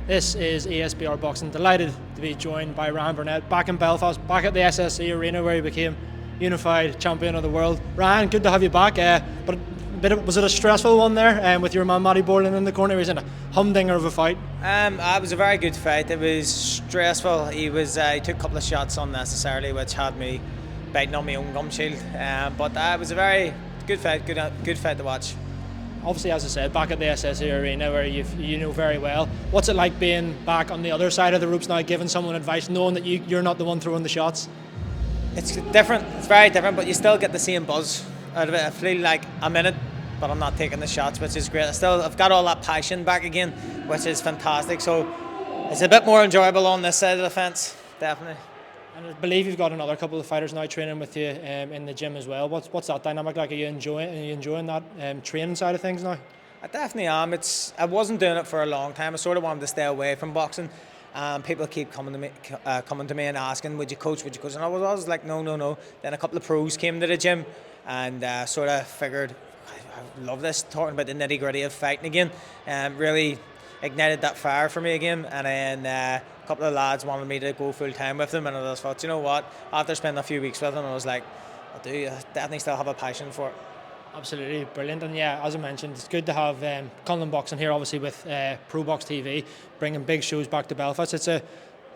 This is ESBR Boxing. Delighted to be joined by Ryan Burnett back in Belfast, back at the SSE Arena where he became unified champion of the world. Ryan, good to have you back. Was it a stressful one there with your man Matty Borland in the corner? He was in a humdinger of a fight. It was a very good fight. It was stressful. He took a couple of shots unnecessarily, which had me biting on my own gum shield. But it was a very good fight. Good fight to watch. Obviously, as I said, back at the SSE Arena where you know very well. What's it like being back on the other side of the ropes now, giving someone advice, knowing that you're not the one throwing the shots? It's different. It's very different, but you still get the same buzz out of it. I feel like I'm in it, but I'm not taking the shots, which is great. I've got all that passion back again, which is fantastic. So it's a bit more enjoyable on this side of the fence, definitely. And I believe you've got another couple of fighters now training with you in the gym as well. What's that dynamic like? Are you enjoying that training side of things now? I definitely am. I wasn't doing it for a long time. I sort of wanted to stay away from boxing. People keep coming to me and asking, would you coach? And I was always like, no. Then a couple of pros came to the gym and sort of figured, I love this, talking about the nitty gritty of fighting again. Really ignited that fire for me again. And then a couple of lads wanted me to go full time with them, and I just thought, you know what? After spending a few weeks with them, I was like, I definitely still have a passion for it. Absolutely brilliant. And yeah, as I mentioned, it's good to have Conlon Boxing here, obviously with Pro Box TV, bringing big shows back to Belfast.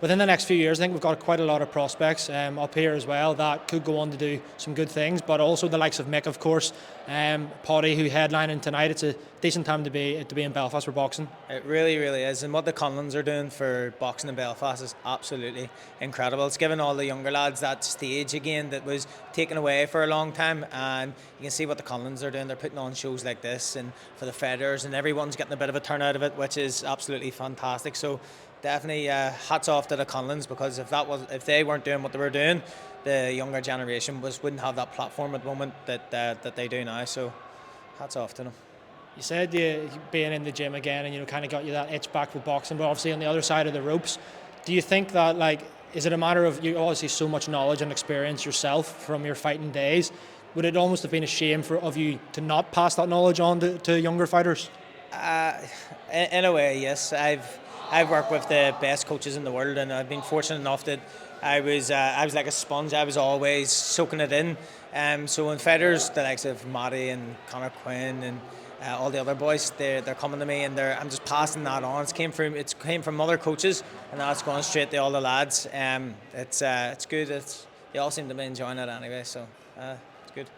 Within the next few years, I think we've got quite a lot of prospects up here as well that could go on to do some good things, but also the likes of Mick, of course, Potty, who headlining tonight. It's a decent time to be in Belfast for boxing. It really, really is, and what the Conlons are doing for boxing in Belfast is absolutely incredible. It's given all the younger lads that stage again that was taken away for a long time, and you can see what the Conlons are doing. They're putting on shows like this and for the fighters, and everyone's getting a bit of a turn out of it, which is absolutely fantastic. So definitely hats off to the Conlons, because if they weren't doing what they were doing, the younger generation wouldn't have that platform at the moment that they do now. So hats off to them. You said you being in the gym again and kind of got you that itch back with boxing, but obviously on the other side of the ropes, do you think that is it a matter of you obviously so much knowledge and experience yourself from your fighting days? Would it almost have been a shame of you to not pass that knowledge on to younger fighters? In a way, yes. I've worked with the best coaches in the world, and I've been fortunate enough that I was like a sponge. I was always soaking it in. So when fighters, the likes of Matty and Conor Quinn and all the other boys, they're coming to me, and I'm just passing that on. It came from other coaches, and now it's going straight to all the lads. It's good. They all seem to be enjoying it anyway, so it's good.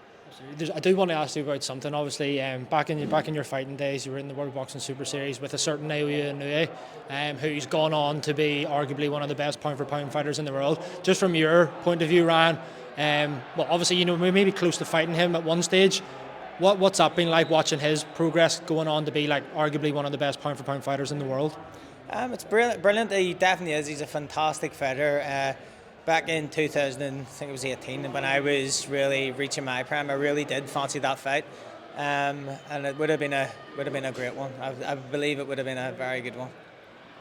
I do want to ask you about something. Obviously, back in your fighting days, you were in the World Boxing Super Series with a certain Naoya, who's gone on to be arguably one of the best pound-for-pound fighters in the world. Just from your point of view, Ryan, obviously, we may be close to fighting him at one stage. What's that been like, watching his progress going on to be arguably one of the best pound-for-pound fighters in the world? It's brilliant. He definitely is. He's a fantastic fighter. Back in 2018, when I was really reaching my prime, I really did fancy that fight, and it would have been a great one. I believe it would have been a very good one.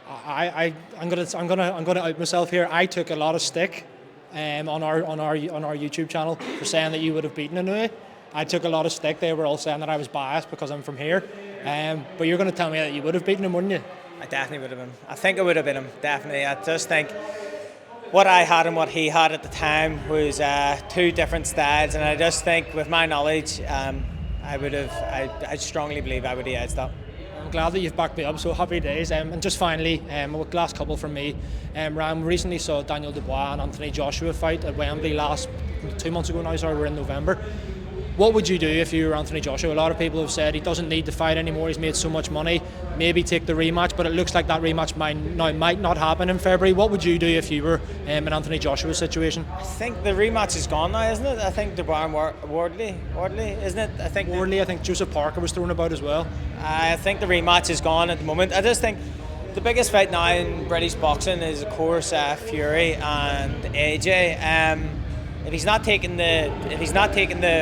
I'm gonna out myself here. I took a lot of stick on our YouTube channel for saying that you would have beaten Inoue. I took a lot of stick. They were all saying that I was biased because I'm from here, but you're going to tell me that you would have beaten him, wouldn't you? I definitely would have been. I think I would have been him. Definitely. I just think what I had and what he had at the time was two different styles, and I just think with my knowledge, I strongly believe I would have edged that. I'm glad that you've backed me up, so happy days. And just finally, last couple from me. Ryan, recently saw Daniel Dubois and Anthony Joshua fight at Wembley 2 months ago now, we're in November. What would you do if you were Anthony Joshua? A lot of people have said he doesn't need to fight anymore, he's made so much money, maybe take the rematch, but it looks like that rematch might not happen in February. What would you do if you were in Anthony Joshua's situation? I think the rematch is gone now, isn't it? I think Dubois and Wardley, isn't it? I think Joseph Parker was thrown about as well. I think the rematch is gone at the moment. I just think the biggest fight now in British boxing is, of course, Fury and AJ. If he's not taking the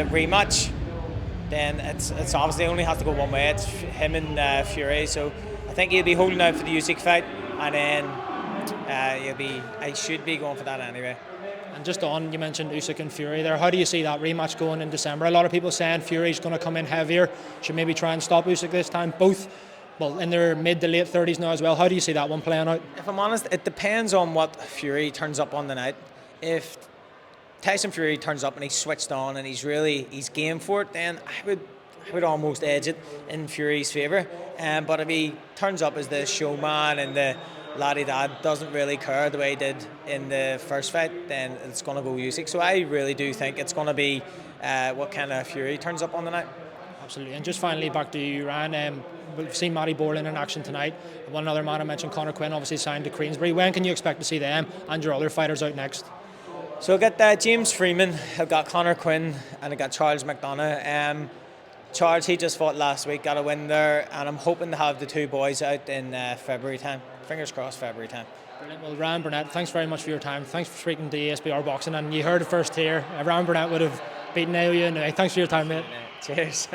rematch, then it's obviously only has to go one way. It's him and Fury. So I think he'll be holding out for the Usyk fight, and then I should be going for that anyway. And just you mentioned Usyk and Fury there. How do you see that rematch going in December? A lot of people saying Fury's going to come in heavier, should maybe try and stop Usyk this time. Both well, in their mid to late 30s now as well. How do you see that one playing out? If I'm honest, it depends on what Fury turns up on the night. If Tyson Fury turns up and he's switched on and he's game for it, then I would almost edge it in Fury's favour. But if he turns up as the showman and the laddie dad doesn't really care the way he did in the first fight, then it's going to go Usyk. So I really do think it's going to be what kind of Fury turns up on the night. Absolutely. And just finally back to you, Ryan. We've seen Matty Borland in action tonight. One other man I mentioned, Conor Quinn, obviously signed to Queensbury. When can you expect to see them and your other fighters out next? So I got James Freeman, I've got Conor Quinn, and I got Charles McDonough. Charles, he just fought last week, got a win there, and I'm hoping to have the two boys out in February time. Fingers crossed, February time. Brilliant. Well, Ryan Burnett, thanks very much for your time. Thanks for speaking to ESBR Boxing, and you heard it first here. Ryan Burnett would have beaten Naoya. Thanks for your time, mate. Cheers.